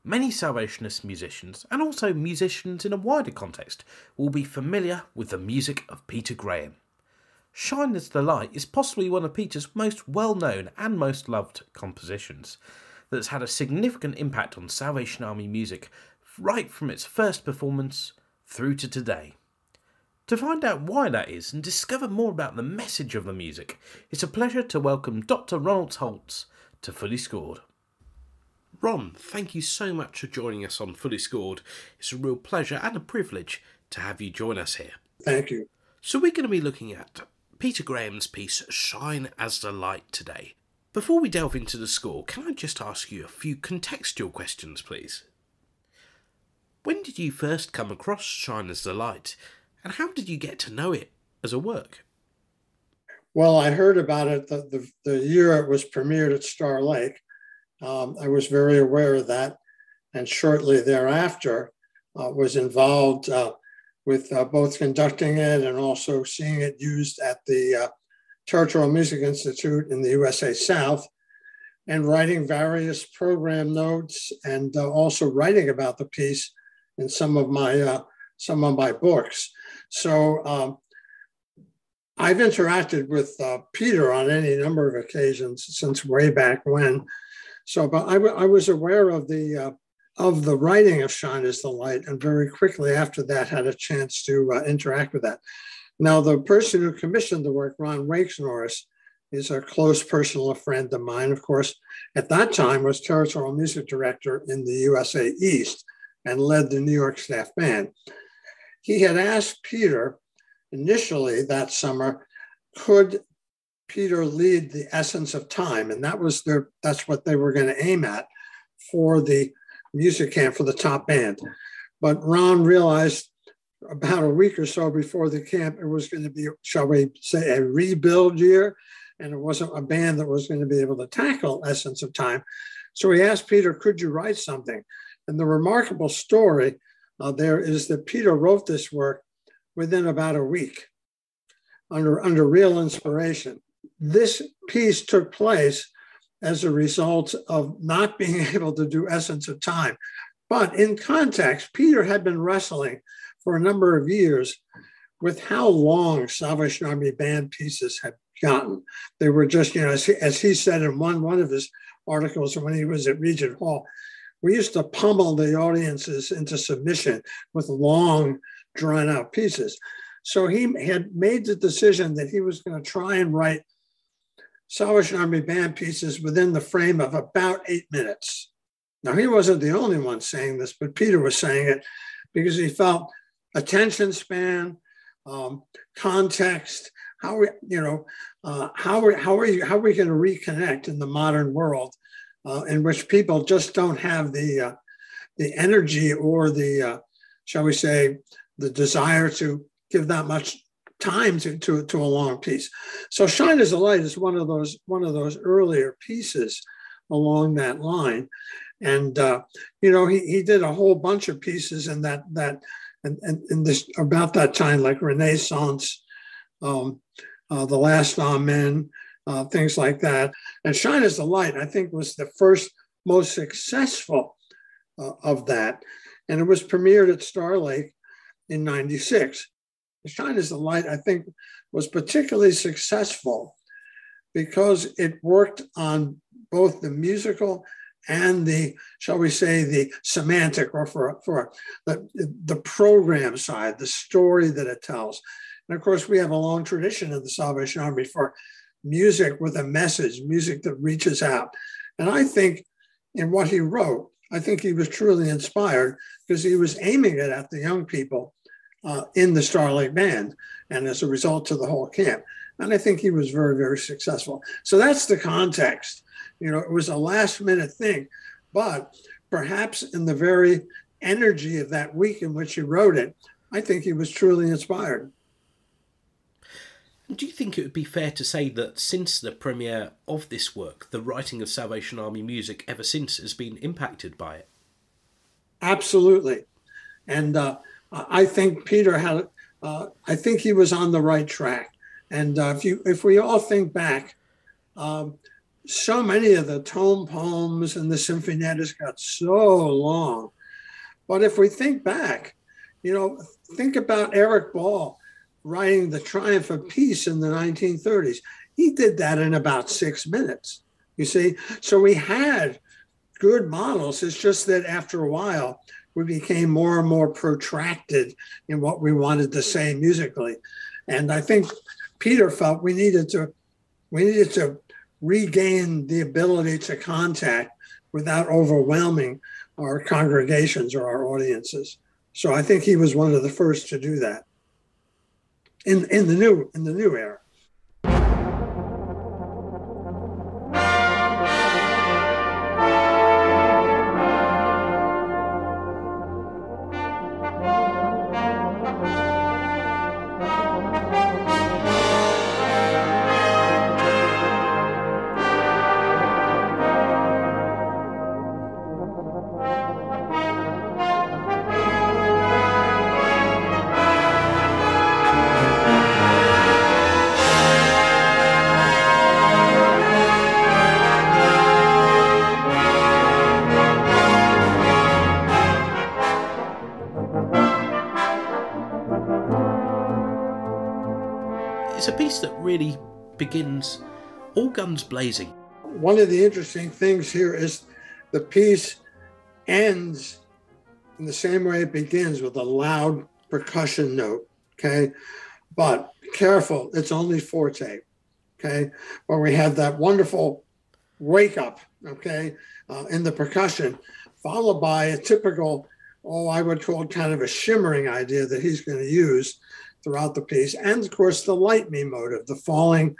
Many Salvationist musicians, and also musicians in a wider context, will be familiar with the music of Peter Graham. Shine as the Light is possibly one of Peter's most well-known and most loved compositions that's had a significant impact on Salvation Army music right from its first performance through to today. To find out why that is and discover more about the message of the music, it's a pleasure to welcome Dr. Ronald Holz to Fully Scored. Ron, thank you so much for joining us on Fully Scored. It's a real pleasure and a privilege to have you join us here. Thank you. So we're going to be looking at Peter Graham's piece, Shine as the Light, today. Before we delve into the score, can I just ask you a few contextual questions, please? When did you first come across Shine as the Light, and how did you get to know it as a work? Well, I heard about it the year it was premiered at Star Lake. I was very aware of that, and shortly thereafter was involved with both conducting it and also seeing it used at the Territorial Music Institute in the USA South, and writing various program notes, and also writing about the piece in some of my books. So I've interacted with Peter on any number of occasions since way back when. So, but I was aware of the writing of Shine as the Light, and very quickly after that had a chance to interact with that. Now, the person who commissioned the work, Ron Norris, is a close personal friend of mine. Of course, at that time was Territorial Music Director in the USA East and led the New York Staff Band. He had asked Peter initially that summer, could Peter lead the Essence of Time? And that's what they were going to aim at for the music camp for the top band. But Ron realized about a week or so before the camp, it was going to be, shall we say, a rebuild year, and it wasn't a band that was going to be able to tackle Essence of Time. So he asked Peter, could you write something? And the remarkable story there is that Peter wrote this work within about a week under real inspiration. This piece took place as a result of not being able to do Essence of Time. But in context, Peter had been wrestling for a number of years with how long Salvation Army band pieces had gotten. They were just, as he said in one of his articles when he was at Regent Hall, we used to pummel the audiences into submission with long, drawn-out pieces. So he had made the decision that he was going to try and write Salvation Army band pieces within the frame of about 8 minutes. Now, he wasn't the only one saying this, but Peter was saying it because he felt attention span, context, how are we going to reconnect in the modern world in which people just don't have the energy or the, shall we say, the desire to give that much time to a long piece. So Shine as a Light is one of those earlier pieces along that line. And he did a whole bunch of pieces in this about that time, like Renaissance, The Last Amen, things like that. And Shine as the Light, I think, was the first most successful of that. And it was premiered at Star Lake in '96. Shine as the Light, I think, was particularly successful because it worked on both the musical and the, shall we say, the semantic, or for the program side, the story that it tells. And of course, we have a long tradition in the Salvation Army for music with a message, music that reaches out. And I think in what he wrote, I think he was truly inspired because he was aiming it at the young people in the Star Lake Band, and as a result to the whole camp. And I think he was very, very successful. So that's the context. It was a last minute thing, but perhaps in the very energy of that week in which he wrote it, I think he was truly inspired. Do you think it would be fair to say that since the premiere of this work, the writing of Salvation Army music ever since has been impacted by it? Absolutely. And I think Peter had, I think he was on the right track. And if we all think back, so many of the tone poems and the sinfoniettas got so long. But if we think back, think about Eric Ball writing The Triumph of Peace in the 1930s. He did that in about 6 minutes, you see? So we had good models. It's just that after a while, we became more and more protracted in what we wanted to say musically. And I think Peter felt we needed to regain the ability to contact without overwhelming our congregations or our audiences. So I think he was one of the first to do that in the new era. It's a piece that really begins all guns blazing. One of the interesting things here is the piece ends in the same way it begins, with a loud percussion note, okay? But careful, it's only forte, okay? But we have that wonderful wake up, okay, in the percussion, followed by a typical, I would call kind of a shimmering idea that he's going to use throughout the piece. And of course, the light me motive, the falling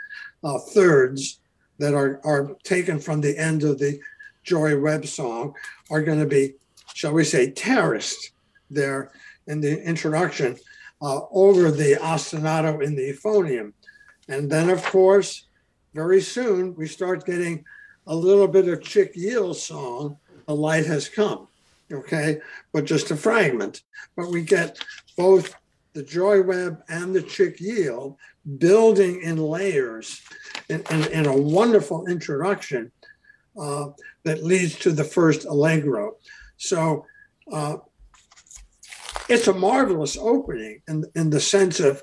thirds that are taken from the end of the Joy Webb song are going to be, shall we say, terraced there in the introduction over the ostinato in the euphonium. And then, of course, very soon we start getting a little bit of Chick Yeel's song, The Light Has Come, okay? But just a fragment. But we get both the Joy Webb and the Chick Yeel building in layers in a wonderful introduction that leads to the first allegro. So it's a marvelous opening in the sense of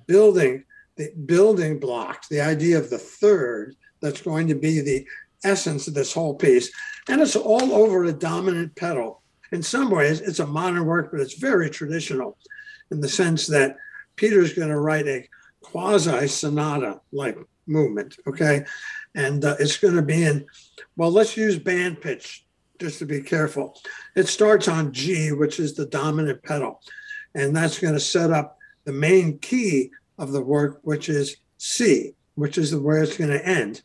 building the building blocks, the idea of the third that's going to be the essence of this whole piece. And it's all over a dominant pedal. In some ways, it's a modern work, but it's very traditional, in the sense that Peter's going to write a quasi-sonata-like movement, okay? And it's going to be in, well, let's use band pitch just to be careful. It starts on G, which is the dominant pedal, and that's going to set up the main key of the work, which is C, which is where it's going to end.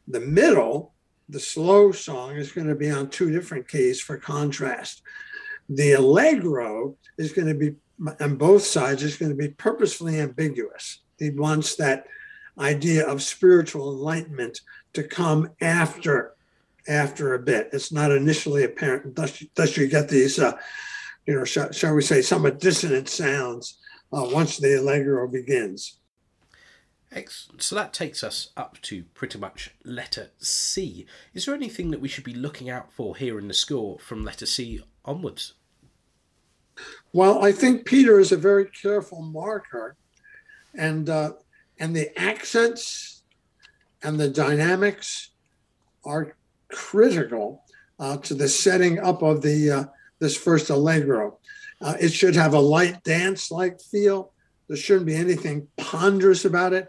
The middle, the slow song, is going to be on 2 different keys for contrast. The allegro is going to be on both sides, is going to be purposefully ambiguous. He wants that idea of spiritual enlightenment to come after a bit. It's not initially apparent. Thus you get these, shall we say, somewhat dissonant sounds once the allegro begins. Excellent. So that takes us up to pretty much letter C. Is there anything that we should be looking out for here in the score from letter C onwards? Well, I think Peter is a very careful marker, and the accents and the dynamics are critical to the setting up of the this first allegro. It should have a light dance-like feel. There shouldn't be anything ponderous about it.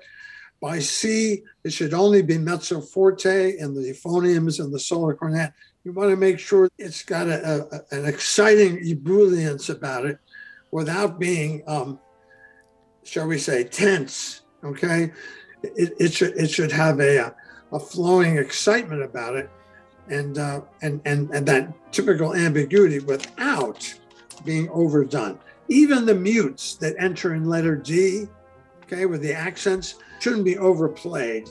By C, it should only be mezzo forte and the euphoniums and the solo cornet. You want to make sure it's got an exciting ebullience about it without being, shall we say, tense, okay? It should have a flowing excitement about it and that typical ambiguity without being overdone. Even the mutes that enter in letter D, okay, with the accents, shouldn't be overplayed,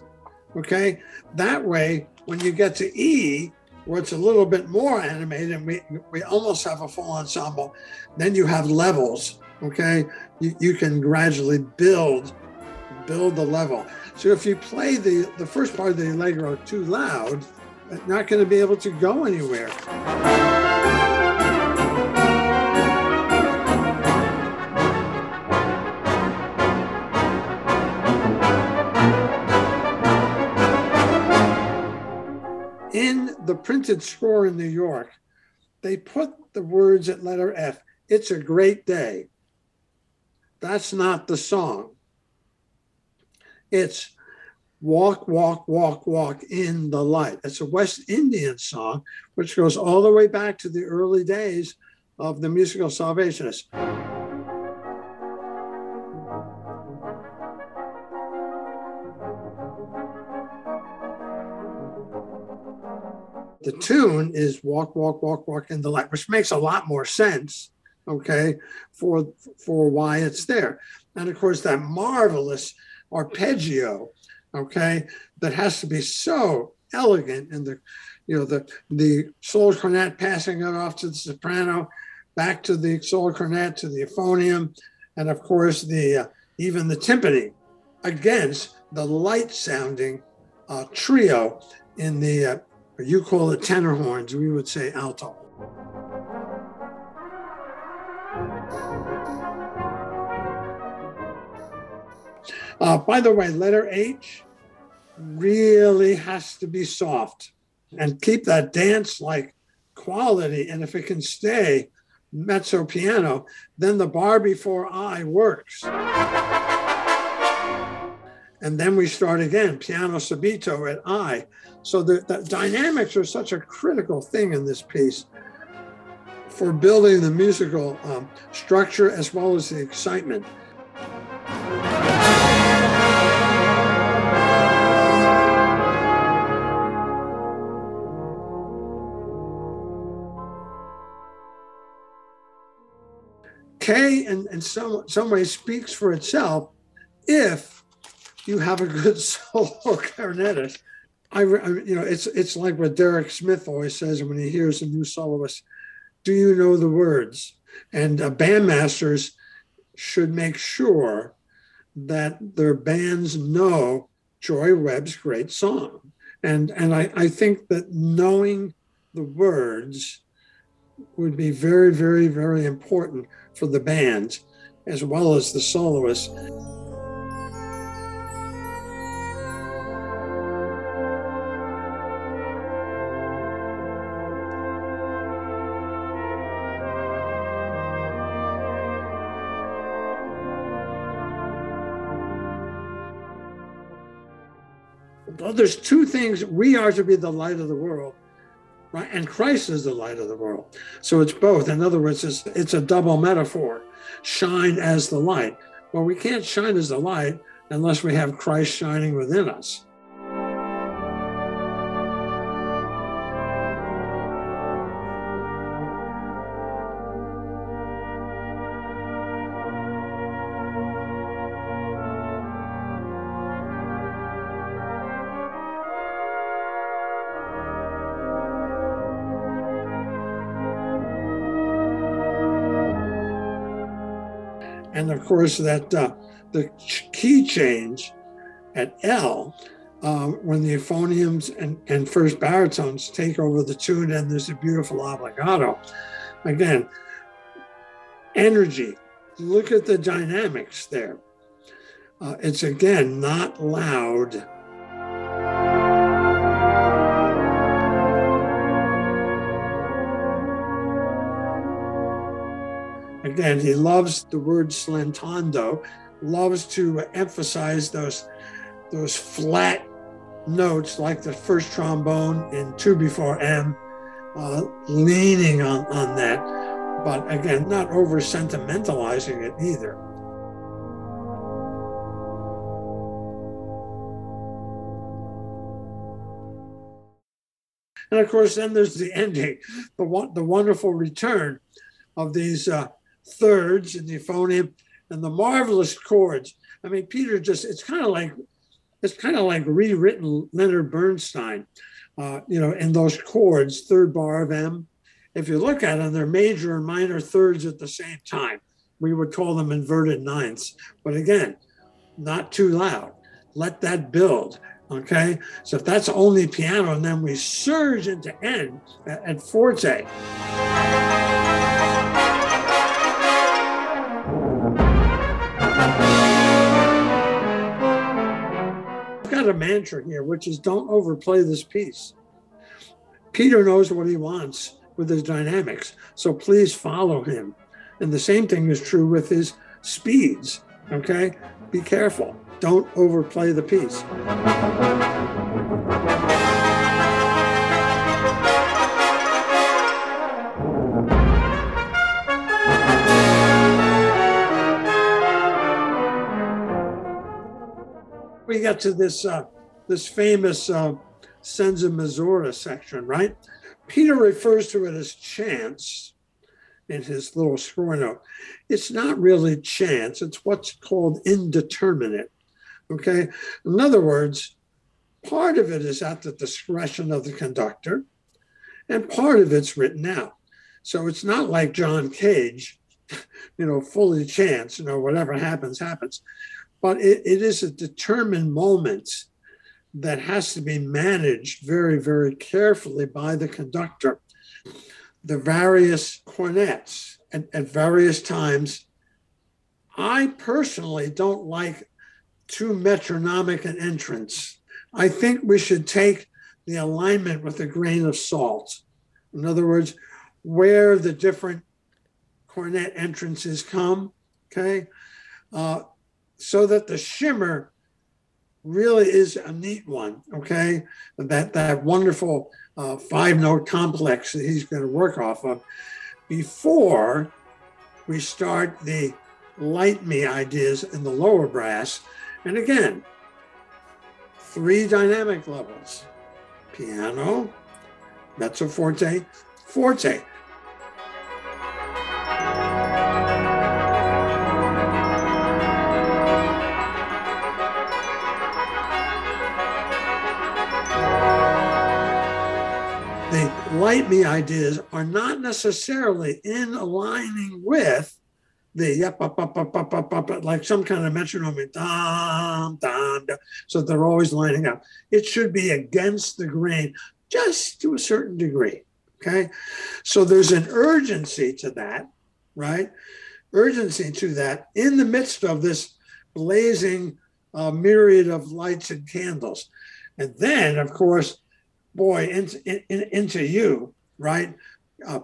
okay? That way, when you get to E, where it's a little bit more animated and we almost have a full ensemble, then you have levels, okay? You can gradually build build the level. So if you play the first part of the allegro too loud, it's not going to be able to go anywhere. In the printed score in New York, they put the words at letter F, "It's a great day." That's not the song. It's "Walk, walk, walk, walk in the light." It's a West Indian song, which goes all the way back to the early days of the musical Salvationists. The tune is "Walk, walk, walk, walk in the light," which makes a lot more sense, okay, for why it's there. And of course, that marvelous arpeggio, okay, that has to be so elegant, and the solo cornet passing it off to the soprano, back to the solo cornet, to the euphonium, and of course even the timpani against the light sounding trio in the you call it tenor horns, we would say alto. By the way, letter H really has to be soft and keep that dance-like quality. And if it can stay mezzo piano, then the bar before I works. And then we start again, piano subito at I. So the dynamics are such a critical thing in this piece for building the musical structure as well as the excitement. K in some ways speaks for itself if you have a good solo cornetist. It's like what Derek Smith always says when he hears a new soloist: "Do you know the words?" And bandmasters should make sure that their bands know Joy Webb's great song. And I think that knowing the words would be very, very, very important for the band as well as the soloists. Well, there's two things. We are to be the light of the world, right? And Christ is the light of the world. So it's both. In other words, it's a double metaphor. Shine as the light. Well, we can't shine as the light unless we have Christ shining within us. And of course, that the key change at L, when the euphoniums and first baritones take over the tune, and there's a beautiful obligato. Again, energy. Look at the dynamics there. It's again not loud. Again, he loves the word slentando, loves to emphasize those flat notes like the first trombone in 2 before M, leaning on that, but again, not over sentimentalizing it either. And of course, then there's the ending, the wonderful return of these thirds in the euphonium and the marvelous chords. I mean, Peter it's kind of like rewritten Leonard Bernstein, in those chords, third bar of M. If you look at them, they're major and minor thirds at the same time. We would call them inverted ninths. But again, not too loud. Let that build. Okay, so if that's only piano, and then we surge into N at forte. I've got a mantra here, which is don't overplay this piece. Peter knows what he wants with his dynamics, so please follow him. And the same thing is true with his speeds. Okay, be careful. Don't overplay the piece. We got to this famous Senza Missouri section, right? Peter refers to it as chance in his little score note. It's not really chance. It's what's called indeterminate. Okay. In other words, part of it is at the discretion of the conductor, and part of it's written out. So it's not like John Cage, fully chance, whatever happens, happens. But it is a determined moment that has to be managed very, very carefully by the conductor. The various cornets at various times, I personally don't like too metronomic an entrance. I think we should take the alignment with a grain of salt. In other words, where the different cornet entrances come, okay? So that the shimmer really is a neat one, okay? That wonderful 5-note complex that he's going to work off of before we start the light me ideas in the lower brass. And again, 3 dynamic levels: piano, mezzo forte, forte. The light me ideas are not necessarily in aligning with the yep, up, like some kind of metronome, dum, dum, dum. So they're always lining up. It should be against the grain, just to a certain degree, okay? So there's an urgency to that, right? Urgency to that in the midst of this blazing myriad of lights and candles. And then, of course, boy, into you, right?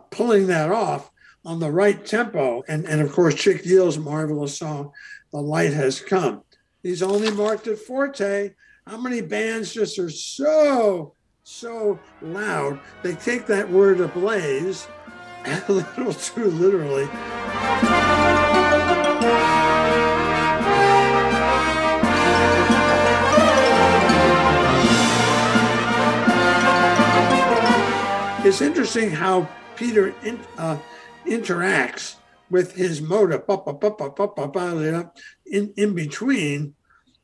Pulling that off on the right tempo. And of course, Chick Yield's marvelous song, The Light Has Come. He's only marked at forte. How many bands just are so loud? They take that word ablaze a little too literally. It's interesting how Peter interacts with his motive in between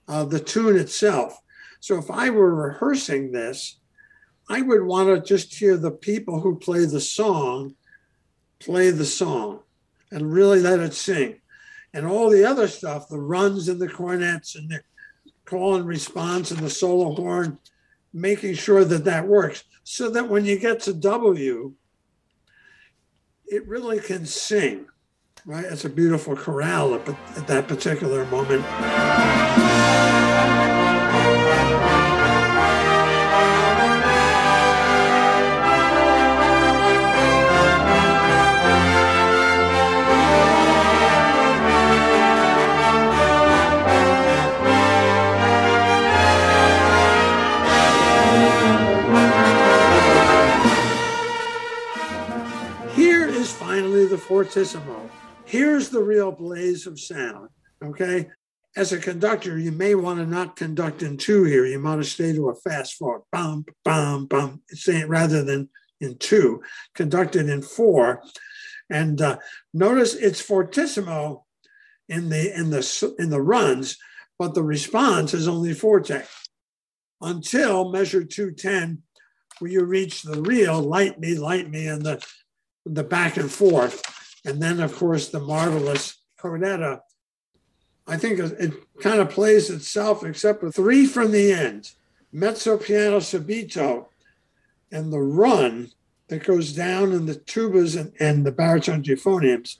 the tune itself. So if I were rehearsing this, I would want to just hear the people who play the song and really let it sing. And all the other stuff, the runs and the cornets and the call and response and the solo horn, making sure that that works so that when you get to W, it really can sing, right? It's a beautiful chorale at that particular moment. Finally, the fortissimo. Here's the real blaze of sound, okay? As a conductor, you may want to not conduct in 2 here. You want to stay to a fast 4, bum, bum, bum, rather than in 2, conducted in 4. And notice it's fortissimo in the runs, but the response is only forte until measure 210, where you reach the real light me, and the back and forth. And then, of course, the marvelous cornetta I think it kind of plays itself, except with 3 from the end, mezzo piano subito, and the run that goes down in the tubas and the baritone euphoniums,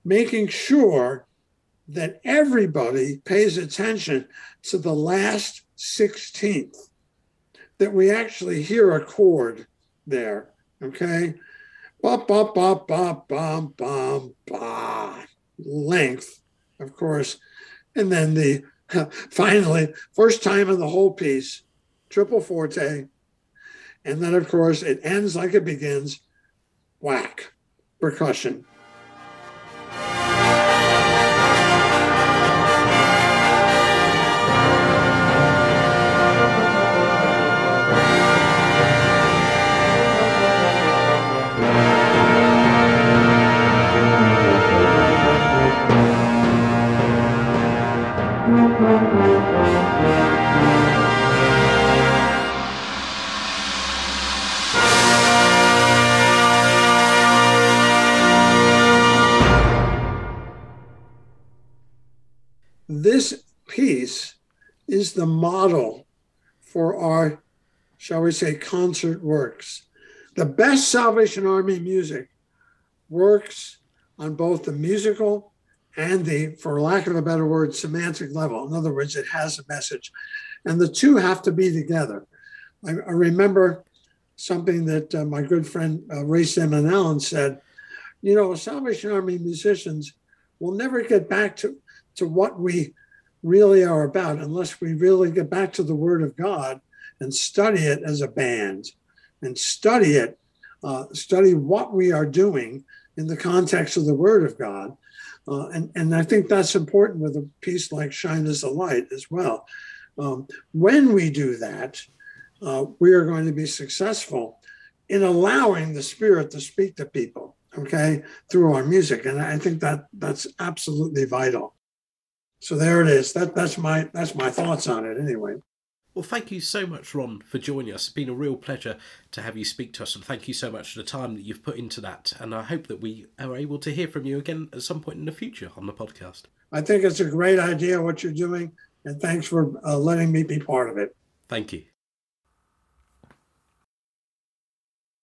making sure that everybody pays attention to the last 16th, that we actually hear a chord there, okay? Ba, ba, ba, ba, ba, ba, ba. Length, of course. And then the finally, first time in the whole piece, triple forte. And then, of course, it ends like it begins, whack, percussion. This piece is the model for our, shall we say, concert works. The best Salvation Army music works on both the musical and the, for lack of a better word, semantic level. In other words, it has a message. And the two have to be together. I remember something that my good friend Ray Simon Allen said, you know, Salvation Army musicians will never get back to what we really are about unless we really get back to the Word of God and study it as a band and study it, study what we are doing in the context of the Word of God. And I think that's important with a piece like Shine as a Light as well. When we do that, we are going to be successful in allowing the Spirit to speak to people, okay, through our music. And I think that's absolutely vital. So there it is. That's my thoughts on it anyway. Well, thank you so much, Ron, for joining us. It's been a real pleasure to have you speak to us, and thank you so much for the time that you've put into that. And I hope that we are able to hear from you again at some point in the future on the podcast. I think it's a great idea what you're doing, and thanks for letting me be part of it. Thank you.